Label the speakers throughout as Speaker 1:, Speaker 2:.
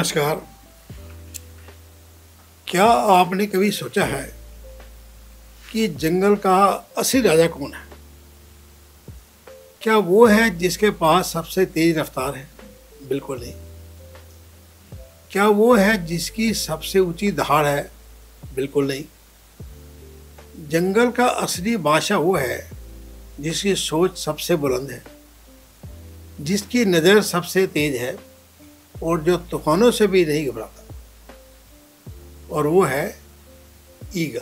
Speaker 1: नमस्कार। क्या आपने कभी सोचा है कि जंगल का असली राजा कौन है? क्या वो है जिसके पास सबसे तेज रफ्तार है? बिल्कुल नहीं। क्या वो है जिसकी सबसे ऊंची दहाड़ है? बिल्कुल नहीं। जंगल का असली बादशाह वो है जिसकी सोच सबसे बुलंद है, जिसकी नज़र सबसे तेज है और जो तूफानों से भी नहीं घबराता, और वो है ईगल।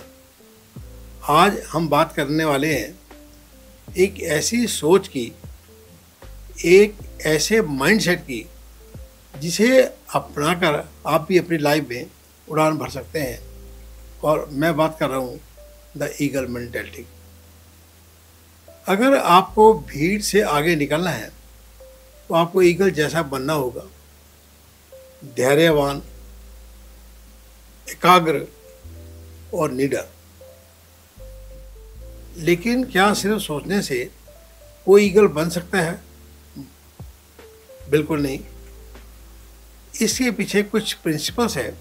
Speaker 1: आज हम बात करने वाले हैं एक ऐसी सोच की, एक ऐसे माइंडसेट की जिसे अपनाकर आप भी अपनी लाइफ में उड़ान भर सकते हैं। और मैं बात कर रहा हूँ द ईगल मेंटालिटी। अगर आपको भीड़ से आगे निकलना है तो आपको ईगल जैसा बनना होगा, धैर्यवान, एकाग्र और निडर। लेकिन क्या सिर्फ सोचने से कोई ईगल बन सकता है? बिल्कुल नहीं। इसके पीछे कुछ प्रिंसिपल्स हैं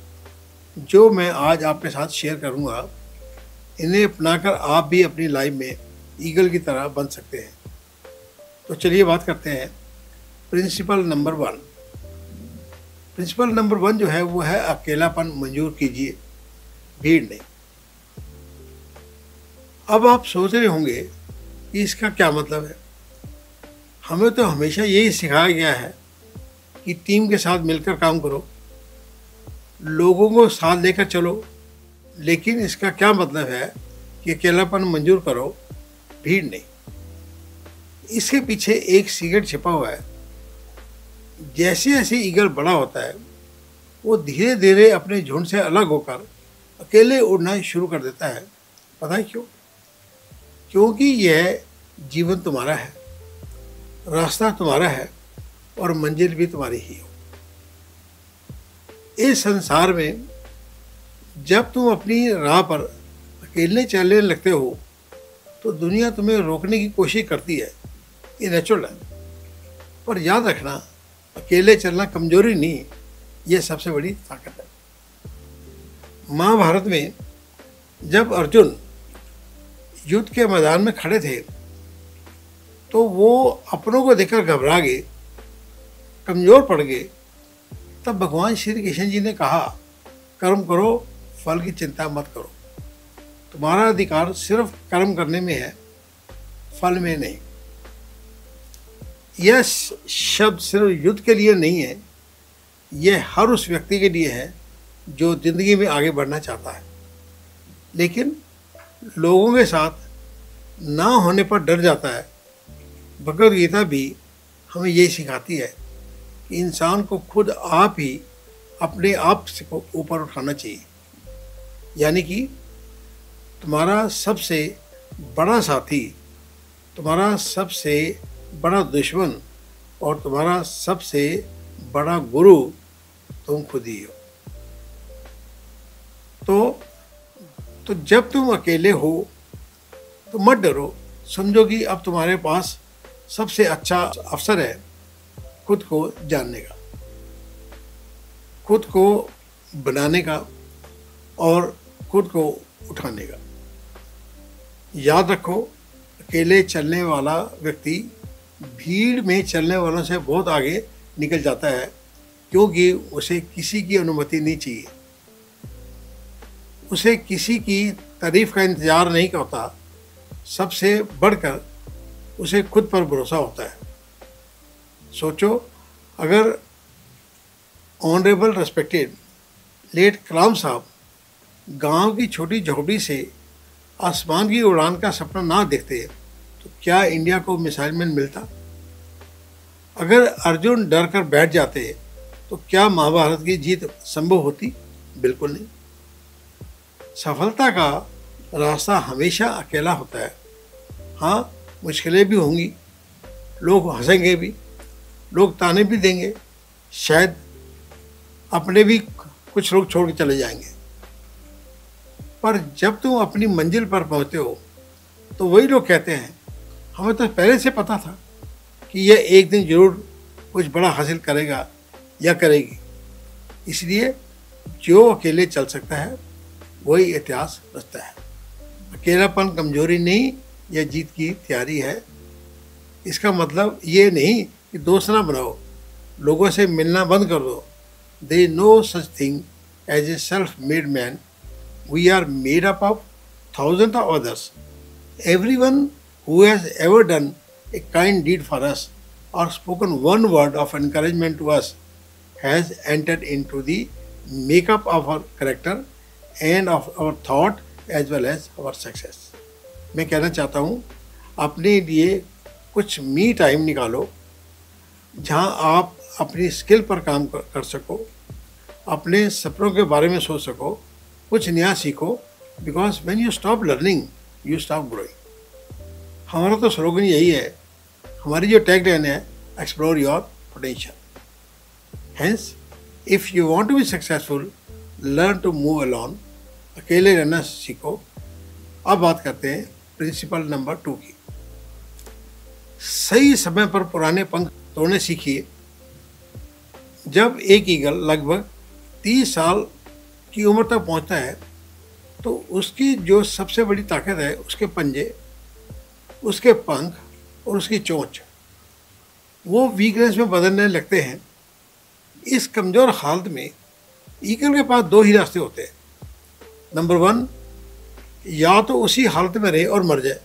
Speaker 1: जो मैं आज आपके साथ शेयर करूंगा। इन्हें अपनाकर आप भी अपनी लाइफ में ईगल की तरह बन सकते हैं। तो चलिए बात करते हैं प्रिंसिपल नंबर 1। प्रिंसिपल नंबर 1 जो है वो है अकेलापन मंजूर कीजिए, भीड़ नहीं। अब आप सोच रहे होंगे कि इसका क्या मतलब है। हमें तो हमेशा यही सिखाया गया है कि टीम के साथ मिलकर काम करो, लोगों को साथ लेकर चलो। लेकिन इसका क्या मतलब है कि अकेलापन मंजूर करो, भीड़ नहीं। इसके पीछे एक सीक्रेट छिपा हुआ है। जैसे जैसे ईगल बड़ा होता है वो धीरे धीरे अपने झुंड से अलग होकर अकेले उड़ना शुरू कर देता है। पता है क्यों? क्योंकि यह जीवन तुम्हारा है, रास्ता तुम्हारा है और मंजिल भी तुम्हारी ही हो। इस संसार में जब तुम अपनी राह पर अकेले चलने लगते हो तो दुनिया तुम्हें रोकने की कोशिश करती है, ये नेचुरल है। पर याद रखना, अकेले चलना कमजोरी नहीं, ये सबसे बड़ी ताकत है। महाभारत में जब अर्जुन युद्ध के मैदान में खड़े थे तो वो अपनों को देखकर घबरा गए, कमजोर पड़ गए। तब भगवान श्री कृष्ण जी ने कहा, कर्म करो, फल की चिंता मत करो। तुम्हारा अधिकार सिर्फ कर्म करने में है, फल में नहीं। यह शब्द सिर्फ युद्ध के लिए नहीं है, यह हर उस व्यक्ति के लिए है जो जिंदगी में आगे बढ़ना चाहता है लेकिन लोगों के साथ ना होने पर डर जाता है। भगवद गीता भी हमें यही सिखाती है कि इंसान को खुद आप ही अपने आप से को ऊपर उठाना चाहिए। यानी कि तुम्हारा सबसे बड़ा साथी, तुम्हारा सबसे बड़ा दुश्मन और तुम्हारा सबसे बड़ा गुरु तुम खुद ही हो। तो जब तुम अकेले हो तो मत डरो, समझो कि अब तुम्हारे पास सबसे अच्छा अवसर है खुद को जानने का, खुद को बनाने का और खुद को उठाने का। याद रखो, अकेले चलने वाला व्यक्ति भीड़ में चलने वालों से बहुत आगे निकल जाता है क्योंकि उसे किसी की अनुमति नहीं चाहिए, उसे किसी की तारीफ का इंतज़ार नहीं होता। सबसे बढ़कर उसे खुद पर भरोसा होता है। सोचो, अगर ऑनरेबल रेस्पेक्टेड लेट कलाम साहब गांव की छोटी झोपड़ी से आसमान की उड़ान का सपना ना देखते तो क्या इंडिया को मिसाइल मैन मिलता? अगर अर्जुन डर कर बैठ जाते तो क्या महाभारत की जीत संभव होती? बिल्कुल नहीं। सफलता का रास्ता हमेशा अकेला होता है। हाँ, मुश्किलें भी होंगी, लोग हंसेंगे भी, लोग ताने भी देंगे, शायद अपने भी कुछ लोग छोड़ के चले जाएंगे। पर जब तुम अपनी मंजिल पर पहुंचते हो तो वही लोग कहते हैं, हमें तो पहले से पता था कि यह एक दिन जरूर कुछ बड़ा हासिल करेगा या करेगी। इसलिए जो अकेले चल सकता है वही इतिहास रचता है। अकेलापन कमजोरी नहीं, यह जीत की तैयारी है। इसका मतलब ये नहीं कि दोस्त ना बनाओ, लोगों से मिलना बंद कर दो। There is no such thing as a self-made man. We are made up of thousands of others. Everyone who has ever done a kind deed for us or spoken one word of encouragement to us has entered into the makeup of our character and of our thought as well as our success. मैं कहना चाहता हूँ, अपने लिए कुछ me time निकालो जहाँ आप अपनी स्किल पर काम कर सको, अपने सपनों के बारे में सोच सको, कुछ नया सीखो। Because when you stop learning you stop growing. हमारा तो स्लोगन यही है, हमारी जो टैगलाइन है, explore your potential. Hence if you want to be successful learn to move alone. अकेले रहना सीखो। अब बात करते हैं प्रिंसिपल नंबर 2 की। सही समय पर पुराने पंख तोड़ने सीखिए। जब एक ईगल लगभग 30 साल की उम्र तक पहुंचता है तो उसकी जो सबसे बड़ी ताकत है उसके पंजे, उसके पंख और उसकी चोंच, वो वीकनेस में बदलने लगते हैं। इस कमज़ोर हालत में ईगल के पास 2 ही रास्ते होते हैं। नंबर 1, या तो उसी हालत में रहे और मर जाए,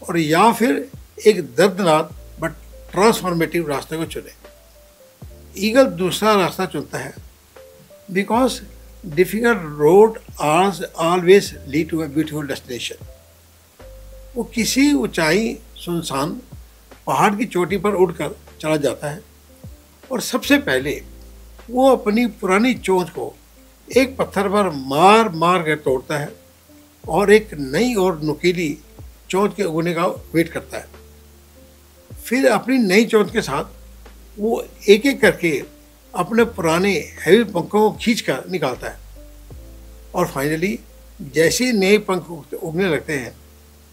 Speaker 1: और या फिर एक दर्दनाक बट ट्रांसफॉर्मेटिव रास्ते को चुने। ईगल दूसरा रास्ता चुनता है because difficult road are always lead to a beautiful destination. वो किसी ऊंचाई सुनसान पहाड़ की चोटी पर उड़कर चला जाता है और सबसे पहले वो अपनी पुरानी चोंच को एक पत्थर पर मार मार कर तोड़ता है और एक नई और नुकीली चोंच के उगने का वेट करता है। फिर अपनी नई चोंच के साथ वो एक एक करके अपने पुराने हैवी पंखों को खींच कर निकालता है और फाइनली जैसे ही नए पंख उगने लगते हैं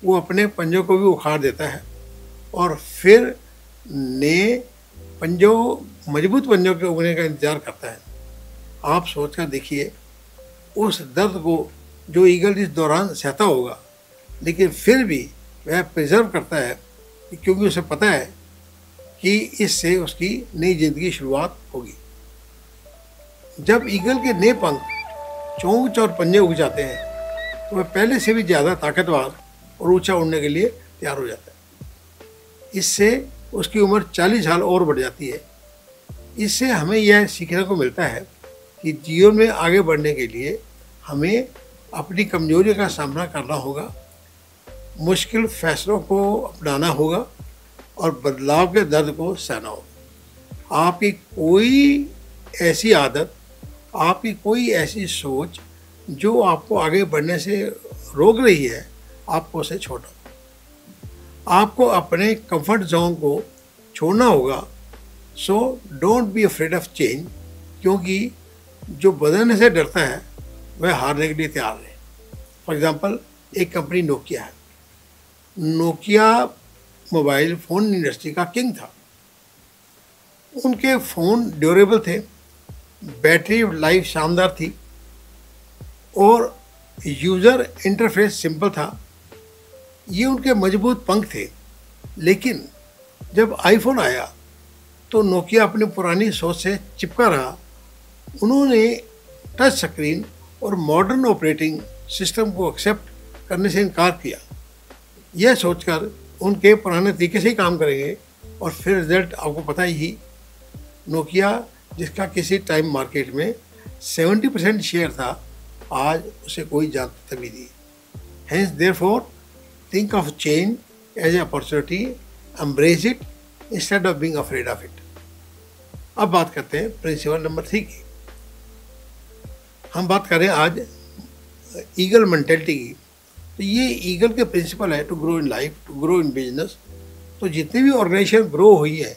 Speaker 1: वो अपने पंजों को भी उखाड़ देता है और फिर नए पंजों, मजबूत पंजों के उगने का इंतज़ार करता है। आप सोच कर देखिए उस दर्द को जो ईगल इस दौरान सहता होगा, लेकिन फिर भी वह प्रिजर्व करता है क्योंकि उसे पता है कि इससे उसकी नई जिंदगी की शुरुआत होगी। जब ईगल के नए पंख, चोंच और पंजे उग जाते हैं तो वह पहले से भी ज़्यादा ताकतवर और ऊंचा उड़ने के लिए तैयार हो जाता है। इससे उसकी उम्र 40 साल और बढ़ जाती है। इससे हमें यह सीखने को मिलता है कि जीवन में आगे बढ़ने के लिए हमें अपनी कमजोरियों का सामना करना होगा, मुश्किल फैसलों को अपनाना होगा और बदलाव के दर्द को सहना होगा। आपकी कोई ऐसी आदत, आपकी कोई ऐसी सोच जो आपको आगे बढ़ने से रोक रही है, आपको उसे छोड़ना होगा। आपको अपने कंफर्ट जोन को छोड़ना होगा। So don't be afraid of change, क्योंकि जो बदलने से डरता है वह हारने के लिए तैयार है। फॉर एग्जांपल, एक कंपनी नोकिया है। नोकिया मोबाइल फ़ोन इंडस्ट्री का किंग था। उनके फ़ोन ड्यूरेबल थे, बैटरी लाइफ शानदार थी और यूज़र इंटरफेस सिंपल था। ये उनके मजबूत पंख थे। लेकिन जब आईफोन आया तो नोकिया अपनी पुरानी सोच से चिपका रहा। उन्होंने टच स्क्रीन और मॉडर्न ऑपरेटिंग सिस्टम को एक्सेप्ट करने से इनकार किया, यह सोचकर उनके पुराने तरीके से ही काम करेंगे और फिर रिजल्ट आपको पता ही। नोकिया, जिसका किसी टाइम मार्केट में 70% शेयर था, आज उसे कोई जानता भी नहीं। Hence therefore think of change as a opportunity, embrace it instead of being afraid of it. अब बात करते हैं प्रिंसिपल नंबर 3 की। हम बात करें आज ईगल मेंटेलिटी की। तो ये ईगल के प्रिंसिपल है to grow in life, to grow in business. तो जितनी भी ऑर्गेनाइजेशन ग्रो हुई है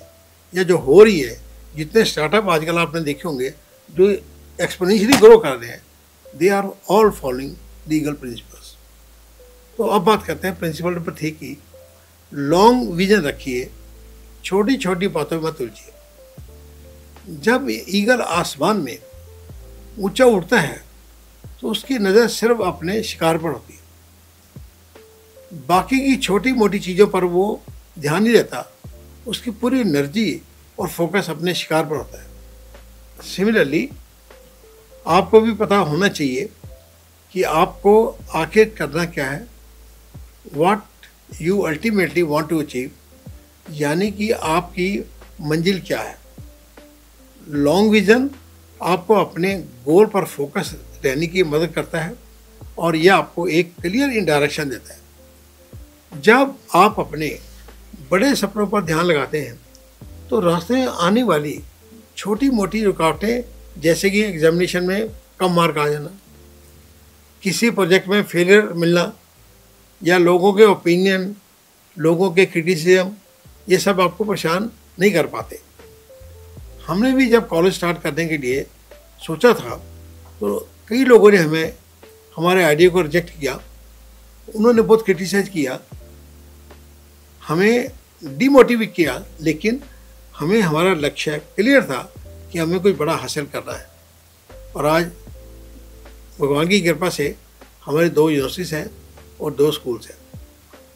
Speaker 1: या जो हो रही है, जितने स्टार्टअप आजकल आपने देखे होंगे जो एक्सपोनेंशियली ग्रो कर रहे हैं, they are all following the eagle principles. तो अब बात करते हैं प्रिंसिपल नंबर 3 की। लॉन्ग विजन रखिए, छोटी छोटी बातों में मत उलझिए। जब ईगल आसमान में ऊंचा उड़ता है तो उसकी नज़र सिर्फ अपने शिकार पर होती है, बाकी की छोटी मोटी चीज़ों पर वो ध्यान नहीं देता। उसकी पूरी एनर्जी और फोकस अपने शिकार पर होता है। सिमिलरली आपको भी पता होना चाहिए कि आपको आखिर करना क्या है, what you ultimately want to achieve, यानी कि आपकी मंजिल क्या है। लॉन्ग विजन आपको अपने गोल पर फोकस रहने की मदद करता है और यह आपको एक क्लियर इन डायरेक्शन देता है। जब आप अपने बड़े सपनों पर ध्यान लगाते हैं तो रास्ते में आने वाली छोटी मोटी रुकावटें, जैसे कि एग्जामिनेशन में कम मार्क आ जाना, किसी प्रोजेक्ट में फेलियर मिलना, या लोगों के ओपिनियन, लोगों के क्रिटिसिज्म, ये सब आपको परेशान नहीं कर पाते। हमने भी जब कॉलेज स्टार्ट करने के लिए सोचा था तो कई लोगों ने हमें हमारे आइडिया को रिजेक्ट किया, उन्होंने बहुत क्रिटिसाइज किया, हमें डिमोटिवेट किया, लेकिन हमें हमारा लक्ष्य क्लियर था कि हमें कोई बड़ा हासिल करना है। और आज भगवान की कृपा से हमारे 2 यूनिवर्सिटीज़ हैं और 2 स्कूल्स हैं।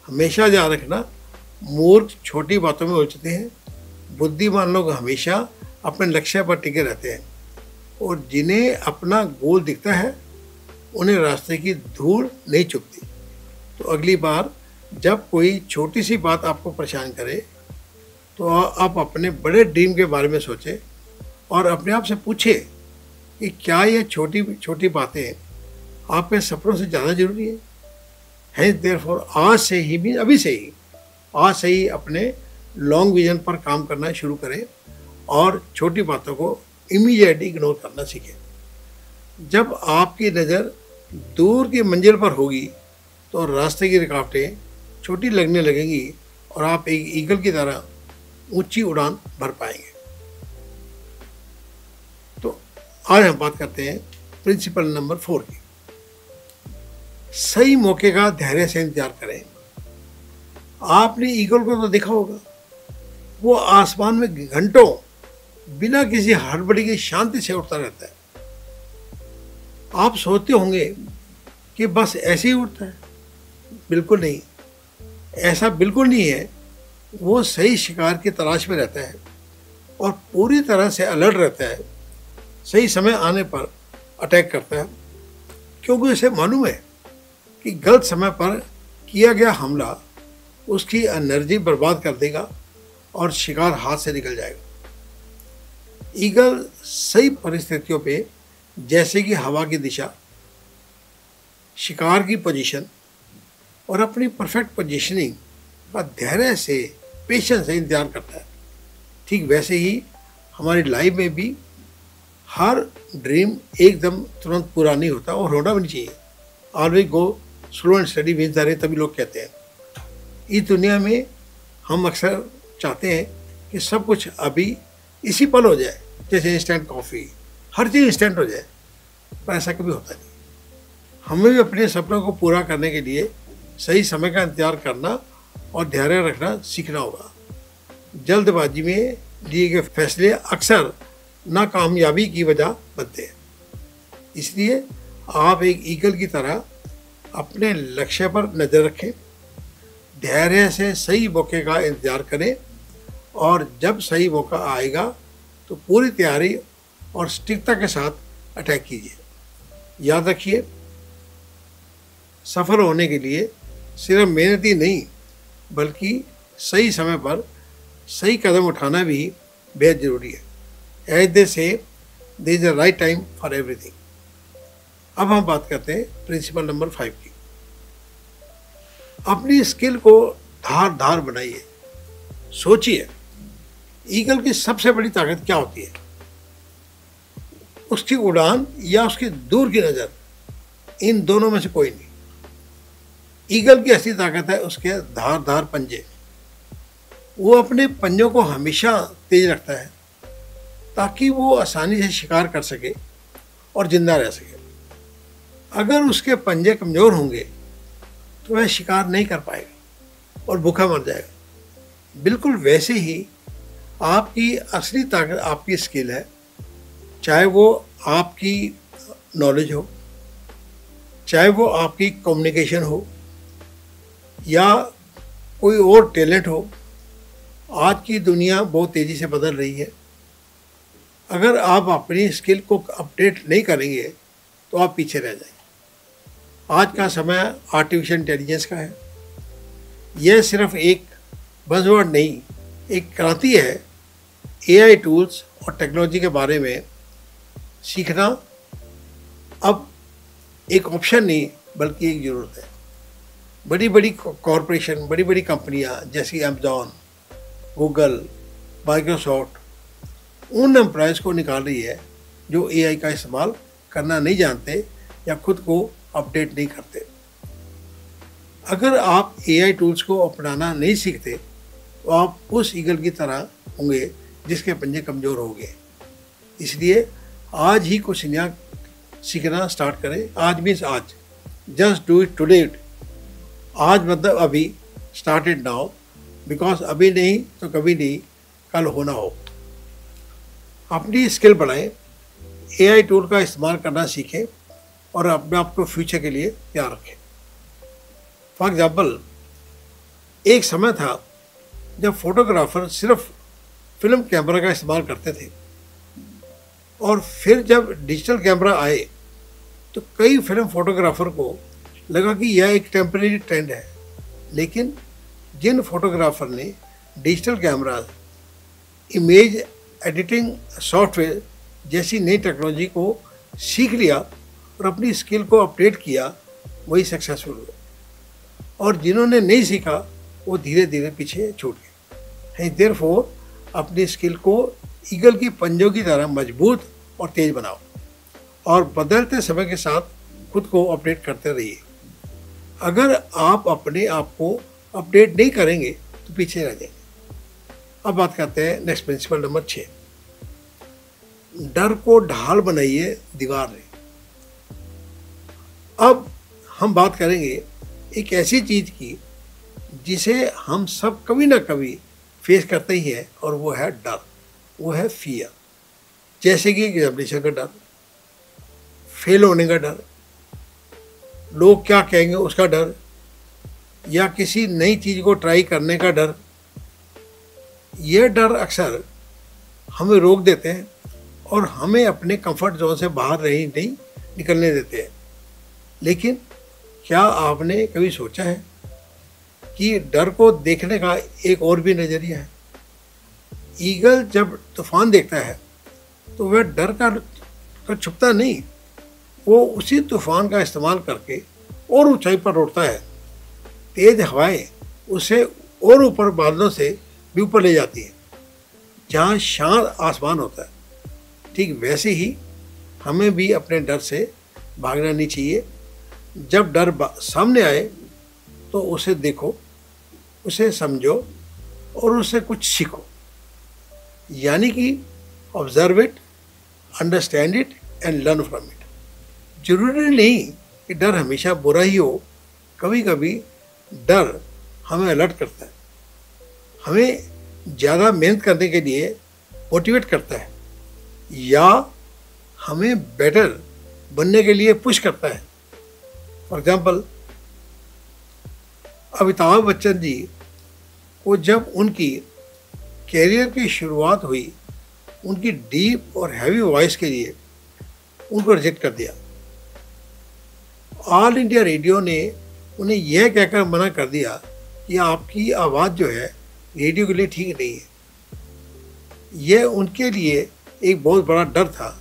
Speaker 1: हमेशा याद रखना, मूर्ख छोटी बातों में उलझते हैं, बुद्धिमान लोग हमेशा अपने लक्ष्य पर टिके रहते हैं, और जिन्हें अपना गोल दिखता है उन्हें रास्ते की धूल नहीं चुभती। तो अगली बार जब कोई छोटी सी बात आपको परेशान करे तो आप अपने बड़े ड्रीम के बारे में सोचें और अपने आप से पूछें कि क्या ये छोटी छोटी बातें आपके सपनों से ज़्यादा ज़रूरी है। देयरफॉर आज से ही भी अभी से ही आज से ही अपने लॉन्ग विजन पर काम करना शुरू करें और छोटी बातों को इमीडिएटली इग्नोर करना सीखें। जब आपकी नज़र दूर की मंजिल पर होगी तो रास्ते की रुकावटें छोटी लगने लगेंगी और आप एक ईगल की तरह ऊंची उड़ान भर पाएंगे। तो आज हम बात करते हैं प्रिंसिपल नंबर 4 की। सही मौके का धैर्य से इंतजार करें। आपने ईगल को तो देखा होगा, वो आसमान में घंटों बिना किसी हड़बड़ी की शांति से उड़ता रहता है। आप सोचते होंगे कि बस ऐसे ही उड़ता है, बिल्कुल नहीं, ऐसा बिल्कुल नहीं है। वो सही शिकार की तलाश में रहता है और पूरी तरह से अलर्ट रहता है। सही समय आने पर अटैक करता है, क्योंकि उसे मालूम है कि गलत समय पर किया गया हमला उसकी एनर्जी बर्बाद कर देगा और शिकार हाथ से निकल जाएगा। ईगल सही परिस्थितियों पे, जैसे कि हवा की दिशा, शिकार की पोजीशन और अपनी परफेक्ट पोजीशनिंग का धैर्य से, पेशेंस से इंतजार करता है। ठीक वैसे ही हमारी लाइफ में भी हर ड्रीम एकदम तुरंत पूरा नहीं होता और होना भी नहीं चाहिए। Always go slow and study wins the race, तभी लोग कहते हैं। इस दुनिया में हम अक्सर चाहते हैं कि सब कुछ अभी इसी पल हो जाए, जैसे इंस्टेंट कॉफ़ी, हर चीज़ इंस्टेंट हो जाए, पर ऐसा कभी होता नहीं। हमें भी अपने सपनों को पूरा करने के लिए सही समय का इंतजार करना और धैर्य रखना सीखना होगा। जल्दबाजी में लिए गए फैसले अक्सर नाकामयाबी की वजह बनते हैं। इसलिए आप एक ईगल की तरह अपने लक्ष्य पर नज़र रखें, धैर्य से सही मौके का इंतजार करें, और जब सही मौका आएगा तो पूरी तैयारी और सटीकता के साथ अटैक कीजिए। याद रखिए, सफल होने के लिए सिर्फ मेहनत ही नहीं, बल्कि सही समय पर सही कदम उठाना भी बेहद ज़रूरी है। As they say there is a right time for everything. अब हम बात करते हैं प्रिंसिपल नंबर 5 की। अपनी स्किल को धार बनाइए। सोचिए, ईगल की सबसे बड़ी ताकत क्या होती है? उसकी उड़ान या उसकी दूर की नज़र, इन दोनों में से कोई नहीं। ईगल की असली ताकत है उसके धार पंजे। वो अपने पंजों को हमेशा तेज रखता है ताकि वो आसानी से शिकार कर सके और जिंदा रह सके। अगर उसके पंजे कमज़ोर होंगे तो वह शिकार नहीं कर पाएगा और भूखा मर जाएगा। बिल्कुल वैसे ही आपकी असली ताकत आपकी स्किल है, चाहे वो आपकी नॉलेज हो, चाहे वो आपकी कम्युनिकेशन हो या कोई और टैलेंट हो। आज की दुनिया बहुत तेज़ी से बदल रही है। अगर आप अपनी स्किल को अपडेट नहीं करेंगे तो आप पीछे रह जाएंगे। आज का समय आर्टिफिशियल इंटेलिजेंस का है। यह सिर्फ एक बज़वर्ड नहीं, एक क्रांति है। एआई टूल्स और टेक्नोलॉजी के बारे में सीखना अब एक ऑप्शन नहीं बल्कि एक ज़रूरत है। बड़ी बड़ी कॉरपोरेशन, बड़ी बड़ी कंपनियां जैसी अमेज़ॉन, गूगल, माइक्रोसॉफ्ट उन एम्प्लॉयज़ को निकाल रही है जो एआई का इस्तेमाल करना नहीं जानते या खुद को अपडेट नहीं करते। अगर आप एआई टूल्स को अपनाना नहीं सीखते तो आप उस ईगल की तरह होंगे जिसके पंजे कमज़ोर हो गए। इसलिए आज ही कुछ नया सीखना स्टार्ट करें। आज मीन्स आज, जस्ट डू इट टुडे। आज मतलब अभी, स्टार्ट इट नाउ, बिकॉज अभी नहीं तो कभी नहीं, कल होना हो। अपनी स्किल बढ़ाएं, एआई टूल का इस्तेमाल करना सीखें और अपने आप को फ्यूचर के लिए तैयार रखें। फॉर एग्ज़ाम्पल, एक समय था जब फोटोग्राफर सिर्फ फिल्म कैमरा का इस्तेमाल करते थे और फिर जब डिजिटल कैमरा आए तो कई फिल्म फोटोग्राफर को लगा कि यह एक टेम्परेरी ट्रेंड है। लेकिन जिन फोटोग्राफर ने digital camera, image editing software जैसी नई टेक्नोलॉजी को सीख लिया और अपनी स्किल को अपडेट किया, वही सक्सेसफुल हुए। और जिन्होंने नहीं सीखा वो धीरे धीरे पीछे छूट गए। देयरफॉर अपनी स्किल को ईगल की पंजों की तरह मजबूत और तेज बनाओ और बदलते समय के साथ खुद को अपडेट करते रहिए। अगर आप अपने आप को अपडेट नहीं करेंगे तो पीछे रह जाएंगे। अब बात करते हैं नेक्स्ट प्रिंसिपल नंबर 6। डर को ढाल बनाइए, दीवार नहीं। अब हम बात करेंगे एक ऐसी चीज की जिसे हम सब कभी ना कभी फेस करते ही हैं, और वो है डर, वो है फियर। जैसे कि एग्जामिनेशन का डर, फेल होने का डर, लोग क्या कहेंगे उसका डर, या किसी नई चीज़ को ट्राई करने का डर। ये डर अक्सर हमें रोक देते हैं और हमें अपने कंफर्ट जोन से बाहर नहीं निकलने देते हैं। लेकिन क्या आपने कभी सोचा है कि डर को देखने का एक और भी नज़रिया है? ईगल जब तूफान देखता है तो वह डर का छुपता नहीं, वो उसी तूफान का इस्तेमाल करके और ऊंचाई पर उड़ता है। तेज हवाएं उसे और ऊपर बादलों से भी ऊपर ले जाती है जहाँ शांत आसमान होता है। ठीक वैसे ही हमें भी अपने डर से भागना नहीं चाहिए। जब डर सामने आए तो उसे देखो, उसे समझो और उससे कुछ सीखो। यानी कि observe it, understand it and learn from it. जरूरी नहीं कि डर हमेशा बुरा ही हो। कभी कभी डर हमें अलर्ट करता है, हमें ज़्यादा मेहनत करने के लिए मोटिवेट करता है, या हमें बेटर बनने के लिए पुश करता है। फॉर एग्जाम्पल, अमिताभ बच्चन जी को जब उनकी कैरियर की शुरुआत हुई, उनकी डीप और हैवी वॉइस के लिए उनको रिजेक्ट कर दिया। ऑल इंडिया रेडियो ने उन्हें यह कहकर मना कर दिया कि आपकी आवाज़ जो है रेडियो के लिए ठीक नहीं है। यह उनके लिए एक बहुत बड़ा डर था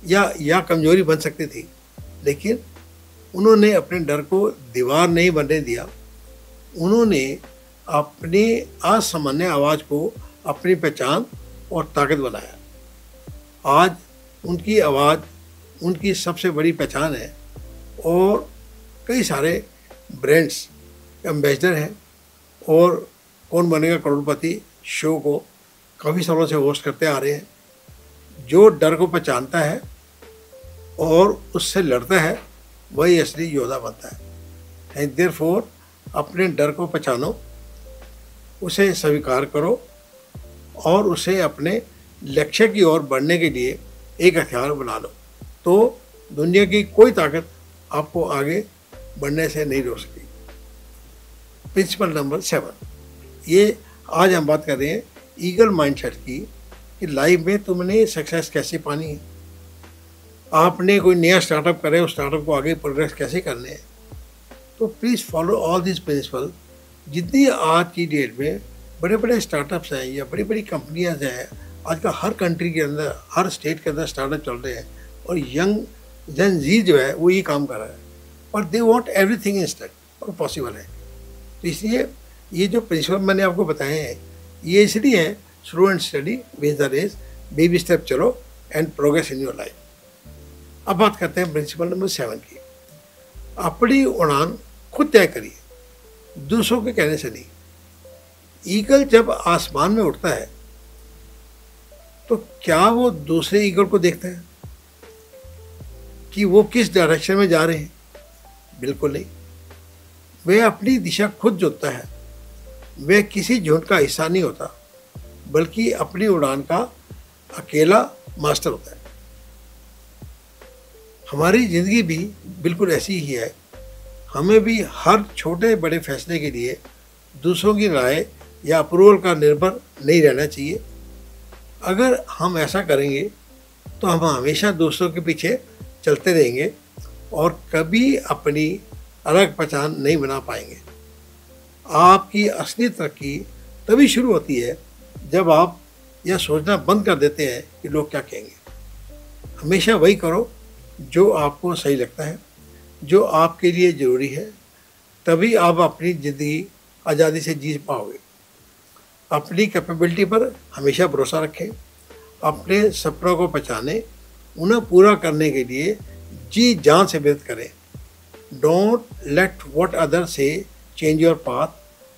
Speaker 1: या कमजोरी बन सकती थी। लेकिन उन्होंने अपने डर को दीवार नहीं बनने दिया। उन्होंने अपनी असामान्य आवाज़ को अपनी पहचान और ताकत बनाया। आज उनकी आवाज़ उनकी सबसे बड़ी पहचान है और कई सारे ब्रांड्स एम्बेसडर हैं और कौन बनेगा करोड़पति शो को काफ़ी सालों से होस्ट करते आ रहे हैं। जो डर को पहचानता है और उससे लड़ता है वही असली योद्धा बनता है। देयरफॉर अपने डर को पहचानो, उसे स्वीकार करो और उसे अपने लक्ष्य की ओर बढ़ने के लिए एक हथियार बना लो। तो दुनिया की कोई ताकत आपको आगे बढ़ने से नहीं रोक सकती। प्रिंसिपल नंबर 7, ये आज हम बात कर रहे हैं ईगल माइंडसेट की, कि लाइफ में तुमने सक्सेस कैसे पानी है। आपने कोई नया स्टार्टअप करे, उस स्टार्टअप को आगे प्रोग्रेस कैसे करने हैं। तो please follow all this principle. जितनी आज की डेट में बड़े बड़े स्टार्टअप्स हैं या बड़ी बड़ी कंपनियां हैं, आजकल हर कंट्री के अंदर, हर स्टेट के अंदर स्टार्टअप चल रहे हैं, और यंग जन जी जो है वो ये काम कर रहा है, और दे वांट एवरीथिंग इंस्टेंट, और पॉसिबल है। तो इसलिए ये जो प्रिंसिपल मैंने आपको बताए हैं, ये इसलिए हैं slow and steady with the race, baby step चलो and progress in your life. अब बात करते हैं प्रिंसिपल नंबर 7 की। अपनी उड़ान खुद तय करिए, दूसरों के कहने से नहीं। ईगल जब आसमान में उड़ता है तो क्या वो दूसरे ईगल को देखता है कि वो किस डायरेक्शन में जा रहे हैं? बिल्कुल नहीं। वह अपनी दिशा खुद जोतता है। वह किसी झुंड का हिस्सा नहीं होता, बल्कि अपनी उड़ान का अकेला मास्टर होता है। हमारी ज़िंदगी भी बिल्कुल ऐसी ही है। हमें भी हर छोटे बड़े फैसले के लिए दूसरों की राय या अप्रूवल का निर्भर नहीं रहना चाहिए। अगर हम ऐसा करेंगे तो हम हमेशा दूसरों के पीछे चलते रहेंगे और कभी अपनी अलग पहचान नहीं बना पाएंगे। आपकी असली तरक्की तभी शुरू होती है जब आप यह सोचना बंद कर देते हैं कि लोग क्या कहेंगे। हमेशा वही करो जो आपको सही लगता है, जो आपके लिए ज़रूरी है। तभी आप अपनी ज़िंदगी आज़ादी से जी पाओगे। अपनी कैपेबिलिटी पर हमेशा भरोसा रखें। अपने सपनों को पहचानें, उन्हें पूरा करने के लिए जी जान से मेहनत करें। Don't let what other say change your path.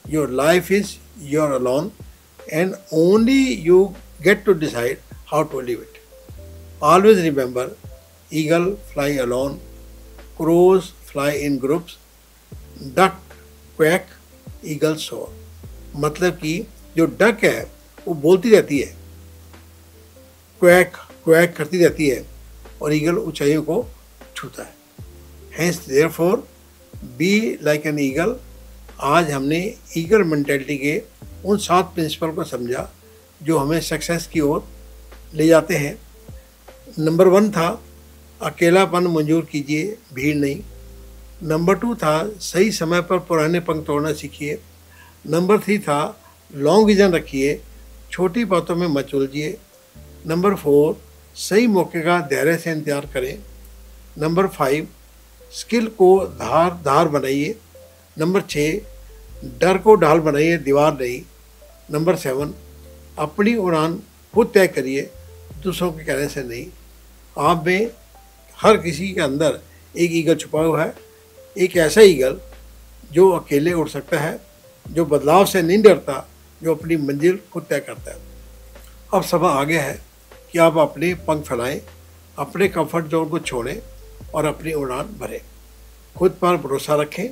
Speaker 1: Your life is your alone and only you get to decide how to live it. Always remember, eagle fly alone, crows fly in groups, duck quack, eagle soar। मतलब कि जो duck है वो बोलती रहती है, quack quack करती रहती है, और ईगल ऊंचाइयों को छूता है। Hence therefore be like an eagle। आज हमने ईगल मेंटेलिटी के उन 7 प्रिंसिपल को समझा जो हमें सक्सेस की ओर ले जाते हैं। नंबर 1 था अकेलापन मंजूर कीजिए, भीड़ नहीं। नंबर 2 था सही समय पर पुराने पंख तोड़ना सीखिए। नंबर 3 था लॉन्ग विजन रखिए, छोटी बातों में मत उलझिए। नंबर 4 सही मौके का धैर्य से इंतजार करें। नंबर 5 स्किल को धार बनाइए। नंबर 6 डर को ढाल बनाइए, दीवार नहीं। नंबर 7 अपनी उड़ान खुद तय करिए, दूसरों के कहने से नहीं। आप में हर किसी के अंदर एक ईगल छुपा हुआ है, एक ऐसा ईगल जो अकेले उड़ सकता है, जो बदलाव से नहीं डरता, जो अपनी मंजिल खुद तय करता है। अब समय आ गया है कि आप अपने पंख फैलाएं, अपने कंफर्ट जोन को छोड़ें और अपनी उड़ान भरें। खुद पर भरोसा रखें।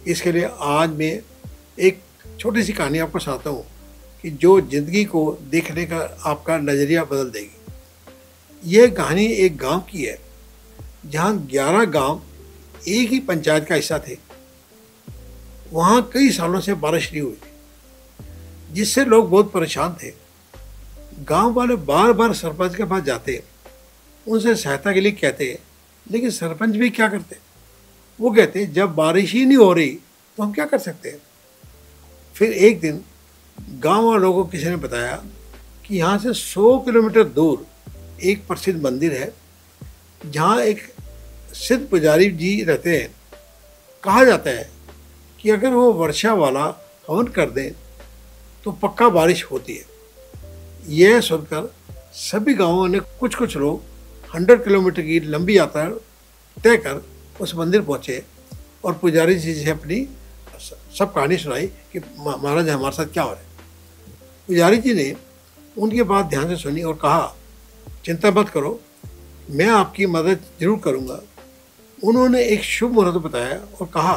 Speaker 1: इसके लिए आज मैं एक छोटी सी कहानी आपको सुनाता हूँ कि जो ज़िंदगी को देखने का आपका नज़रिया बदल देगी। यह कहानी एक गांव की है जहां 11 गांव एक ही पंचायत का हिस्सा थे। वहां कई सालों से बारिश नहीं हुई, जिससे लोग बहुत परेशान थे। गांव वाले बार बार सरपंच के पास जाते, उनसे सहायता के लिए कहते, लेकिन सरपंच भी क्या करते? वो कहते जब बारिश ही नहीं हो रही तो हम क्या कर सकते हैं। फिर एक दिन गांव वालों को किसी ने बताया कि यहाँ से 100 किलोमीटर दूर एक प्रसिद्ध मंदिर है जहाँ एक सिद्ध पुजारी जी रहते हैं। कहा जाता है कि अगर वो वर्षा वाला हवन कर दें तो पक्का बारिश होती है। यह सुनकर सभी गांवों ने कुछ कुछ लोग 100 किलोमीटर की लंबी यात्रा तय कर उस मंदिर पहुँचे और पुजारी जी से अपनी सब कहानी सुनाई कि महाराज हमारे साथ क्या हो रहा है। पुजारी जी ने उनकी बात ध्यान से सुनी और कहा, चिंता मत करो, मैं आपकी मदद जरूर करूंगा। उन्होंने एक शुभ मुहूर्त बताया और कहा,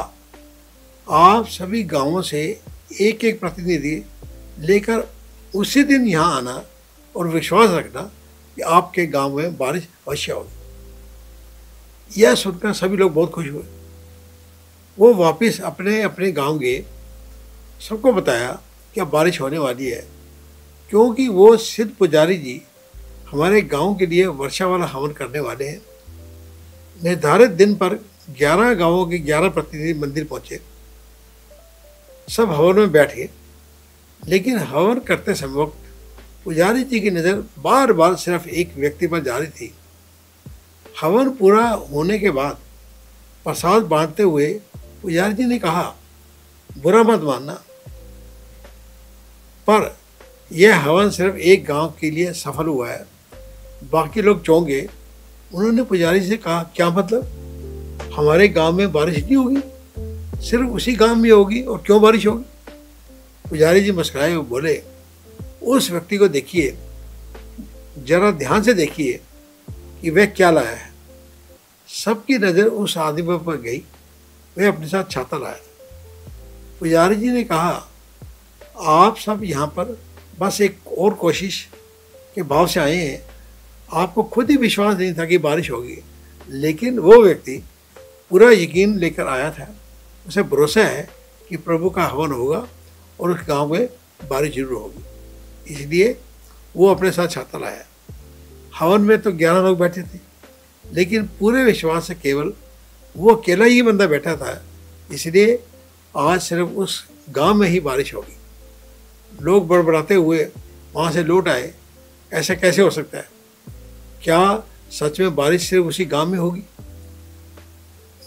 Speaker 1: आप सभी गांवों से एक एक प्रतिनिधि लेकर उसी दिन यहाँ आना और विश्वास रखना कि आपके गांव में बारिश अवश्य होगी। यह सुनकर सभी लोग बहुत खुश हुए। वो वापस अपने अपने गांव गए, सबको बताया कि अब बारिश होने वाली है, क्योंकि वो सिद्ध पुजारी जी हमारे गांव के लिए वर्षा वाला हवन करने वाले हैं। निर्धारित दिन पर 11 गांवों के 11 प्रतिनिधि मंदिर पहुंचे। सब हवन में बैठ गए, लेकिन हवन करते समय वक्त पुजारी जी की नज़र बार बार सिर्फ एक व्यक्ति पर जा रही थी। हवन पूरा होने के बाद प्रसाद बांटते हुए पुजारी जी ने कहा, बुरा मत मानना, पर यह हवन सिर्फ एक गांव के लिए सफल हुआ है। बाकी लोग चौंक गए। उन्होंने पुजारी से कहा, क्या मतलब? हमारे गांव में बारिश नहीं होगी, सिर्फ उसी गांव में होगी, और क्यों बारिश होगी? पुजारी जी मुस्कुराए और बोले, उस व्यक्ति को देखिए, जरा ध्यान से देखिए कि वह क्या लाया है। सबकी नज़र उस आदमी पर गई। वह अपने साथ छाता लाया था। पुजारी जी ने कहा, आप सब यहाँ पर बस एक और कोशिश के भाव से आए हैं। आपको खुद ही विश्वास नहीं था कि बारिश होगी, लेकिन वो व्यक्ति पूरा यकीन लेकर आया था। उसे भरोसा है कि प्रभु का हवन होगा और उस गांव में बारिश जरूर होगी, इसलिए वो अपने साथ छाता लाया। हवन में तो 11 लोग बैठे थे, लेकिन पूरे विश्वास से केवल वो अकेला ही बंदा बैठा था, इसलिए आज सिर्फ उस गांव में ही बारिश होगी। लोग बड़बड़ाते हुए वहाँ से लौट आए। ऐसा कैसे हो सकता है? क्या सच में बारिश सिर्फ उसी गांव में होगी?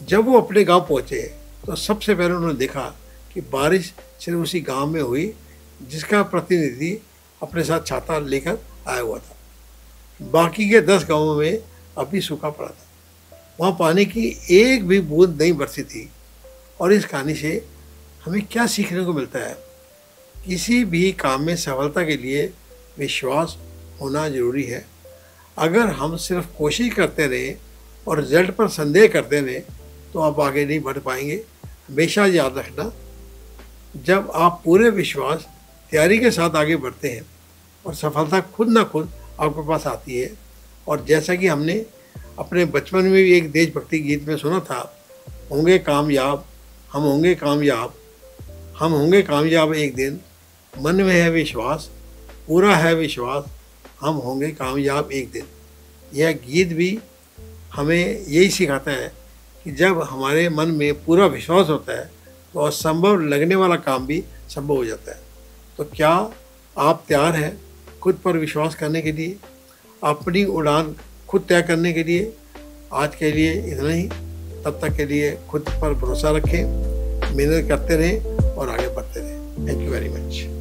Speaker 1: जब वो अपने गांव पहुँचे तो सबसे पहले उन्होंने देखा कि बारिश सिर्फ उसी गांव में हुई जिसका प्रतिनिधि अपने साथ छाता लेकर आया हुआ था। बाकी के 10 गांवों में अभी सूखा पड़ा था। वहाँ पानी की एक भी बूंद नहीं बरसी थी। और इस कहानी से हमें क्या सीखने को मिलता है? किसी भी काम में सफलता के लिए विश्वास होना जरूरी है। अगर हम सिर्फ कोशिश करते रहे और रिजल्ट पर संदेह करते रहे तो आप आगे नहीं बढ़ पाएंगे। हमेशा याद रखना, जब आप पूरे विश्वास तैयारी के साथ आगे बढ़ते हैं और सफलता खुद ना खुद आपके पास आती है। और जैसा कि हमने अपने बचपन में भी एक देशभक्ति गीत में सुना था, होंगे कामयाब, हम होंगे कामयाब, हम होंगे कामयाब एक दिन, मन में है विश्वास, पूरा है विश्वास, हम होंगे कामयाब एक दिन। यह गीत भी हमें यही सिखाता है कि जब हमारे मन में पूरा विश्वास होता है तो असंभव लगने वाला काम भी संभव हो जाता है। तो क्या आप तैयार हैं खुद पर विश्वास करने के लिए, अपनी उड़ान खुद तय करने के लिए? आज के लिए इतना ही। तब तक के लिए खुद पर भरोसा रखें, मेहनत करते रहें और आगे बढ़ते रहें। Thank you very much.